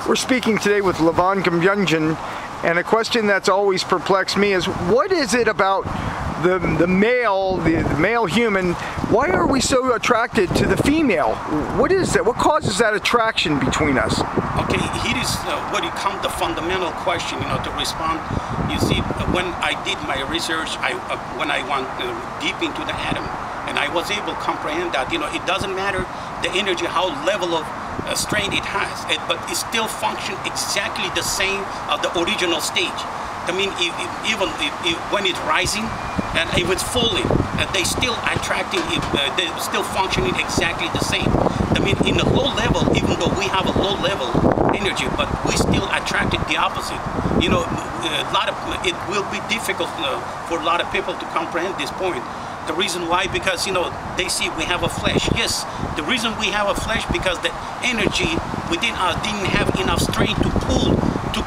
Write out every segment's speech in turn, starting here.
We're speaking today with Levon Guyumjan, and a question that's always perplexed me is, what is it about the male human? Why are we so attracted to the female? What is that? What causes that attraction between us? Okay, here is what it comes the fundamental question, to respond. You see, when I did my research, when I went deep into the atom, and I was able to comprehend that, it doesn't matter the energy, how level of strain it has, but it still functions exactly the same as the original stage. I mean, even when it's rising and if it's falling, they still attracting, they're still functioning exactly the same. I mean, in a low level, even though we have a low level energy, but we still attracted the opposite. It will be difficult for a lot of people to comprehend this point. The reason why, because they see we have a flesh. Yes, the reason we have a flesh because the energy within us didn't have enough strength to pull, to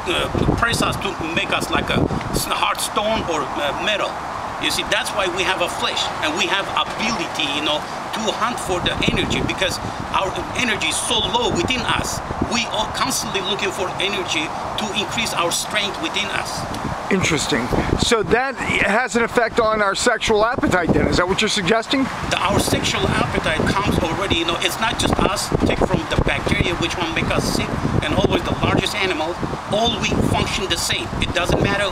press us, to make us like a hard stone or metal. You see, that's why we have a flesh, and we have ability, to hunt for the energy, because our energy is so low within us. We are constantly looking for energy to increase our strength within us. Interesting. So that has an effect on our sexual appetite then, is that what you're suggesting? Our sexual appetite comes already, it's not just us, take from the bacteria which one make us sick, and always the largest animal, all we function the same. It doesn't matter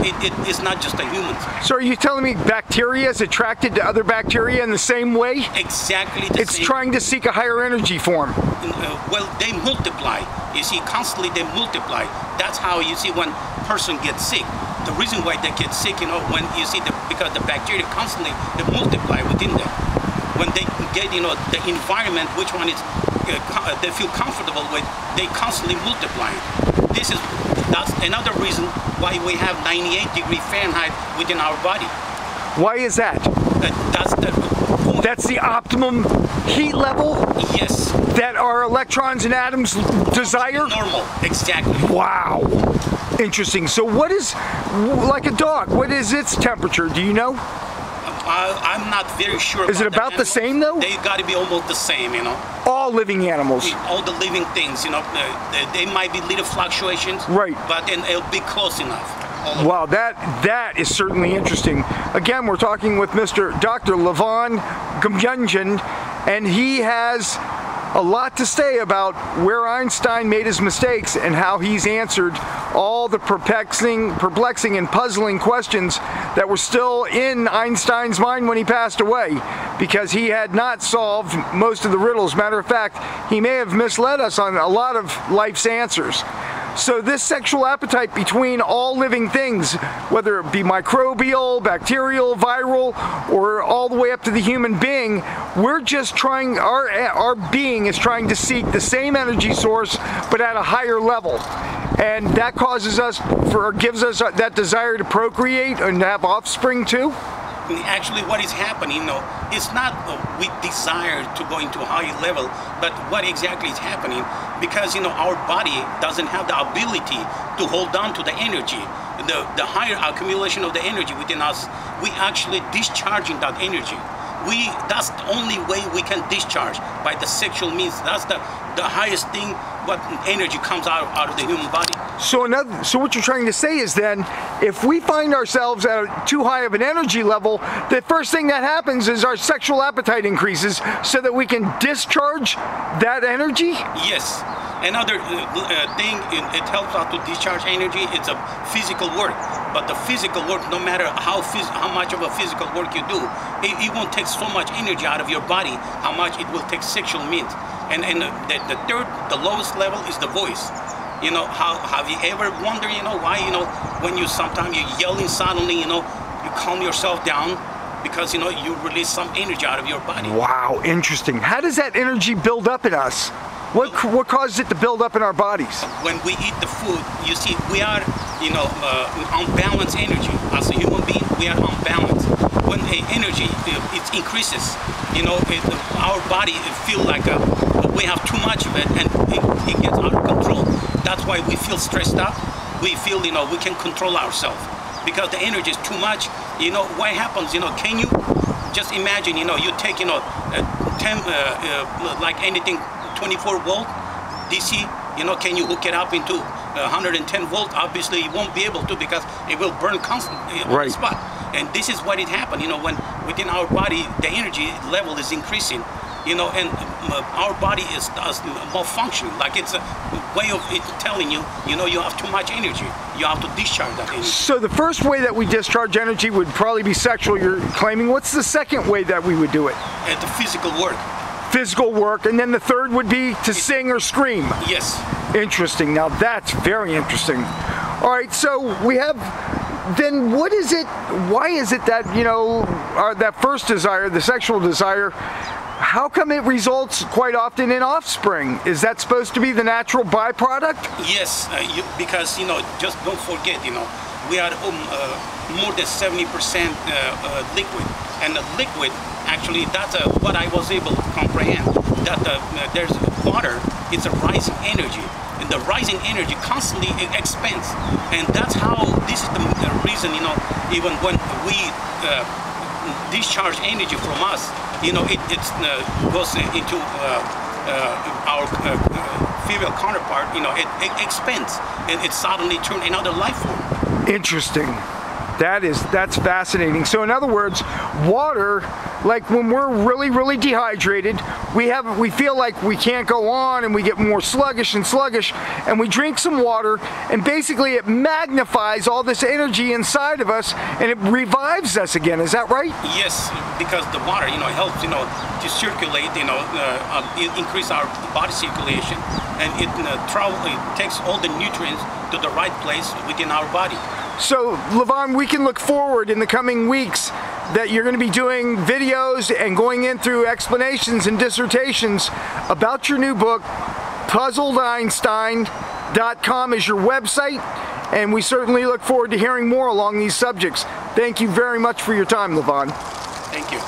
it's not just the humans. So are you telling me bacteria is attracted to other bacteria in the same way? Exactly the same. It's trying to seek a higher energy form. Well, they multiply. You see, constantly they multiply. That's how you see when person gets sick. The reason why they get sick, when you see because the bacteria constantly they multiply within them. When they get the environment which one is they feel comfortable with, they constantly multiply. That's another reason why we have 98 Fahrenheit within our body. Why is that? That's the optimum heat level? Yes. That our electrons and atoms desire? Normal, exactly. Wow. Interesting. So what is, like a dog, what is its temperature? Do you know? I'm not very sure. Is it about the same though? They got to be almost the same, All living animals. All the living things, they might be little fluctuations. Right. But then it'll be close enough. Wow, that is certainly interesting. Again, we're talking with Dr. Levon Guyumjan, and he has a lot to say about where Einstein made his mistakes and how he's answered all the perplexing and puzzling questions that were still in Einstein's mind when he passed away, because he had not solved most of the riddles. Matter of fact, he may have misled us on a lot of life's answers. So this sexual appetite between all living things, whether it be microbial, bacterial, viral, or all the way up to the human being, we're just trying, our being is trying to seek the same energy source, but at a higher level. And that causes us, gives us that desire to procreate and have offspring too? Actually, what is happening, it's not we desire to go into a higher level, but what exactly is happening, because our body doesn't have the ability to hold on to the energy. The higher accumulation of the energy within us, we actually discharging that energy. That's the only way we can discharge, by the sexual means. That's the highest thing, what energy comes out of the human body. So what you're trying to say is then, if we find ourselves at too high of an energy level, the first thing that happens is our sexual appetite increases so that we can discharge that energy? Yes. Another thing, it helps out to discharge energy. It's a physical work. But the physical work, no matter how much of a physical work you do, it won't take so much energy out of your body, how much it will take sexual means. And the third, the lowest level is the voice. Have you ever wondered, why, when sometimes you're yelling suddenly, you calm yourself down because, you release some energy out of your body. Wow, interesting. How does that energy build up in us? What causes it to build up in our bodies? When we eat the food, you see, we are, unbalanced energy. As a human being, we are unbalanced. When the energy, it increases, our body feel like we have too much of it, and it gets out of control. That's why we feel stressed out. We feel, we can control ourselves because the energy is too much. What happens, can you just imagine, you take, 10, like anything, 24 volt DC, Can you hook it up into 110 volt? Obviously, you won't be able to, because it will burn constantly on the spot. And this is what it happened. When within our body the energy level is increasing, and our body is malfunctioning. Like it's a way of it telling you, you have too much energy. You have to discharge that energy. So the first way that we discharge energy would probably be sexual, you're claiming. What's the second way that we would do it? The physical work. Physical work, and then the third would be to sing or scream. Yes. Interesting. Now that's very interesting. All right, so we have, then what is it, why is it that, that first desire, the sexual desire, how come it results quite often in offspring? Is that supposed to be the natural byproduct? Yes, because, just don't forget, we are more than 70% liquid. And the liquid, actually, that's what I was able to comprehend, that there's water, it's a rising energy. And the rising energy constantly expands. And that's how, this is the reason, even when we discharge energy from us, it goes into our female counterpart, it expands, and it suddenly turns another life form. Interesting. That's fascinating. So in other words, water, like when we're really, really dehydrated, we feel like we can't go on, and we get more sluggish, and we drink some water, and basically it magnifies all this energy inside of us, and it revives us again. Is that right? Yes, because the water, helps, to circulate, increase our body circulation, and it takes all the nutrients to the right place within our body. So, Levon, we can look forward in the coming weeks that you're going to be doing videos and going in through explanations and dissertations about your new book. PuzzledEinstein.com is your website, and we certainly look forward to hearing more along these subjects. Thank you very much for your time, Levon. Thank you.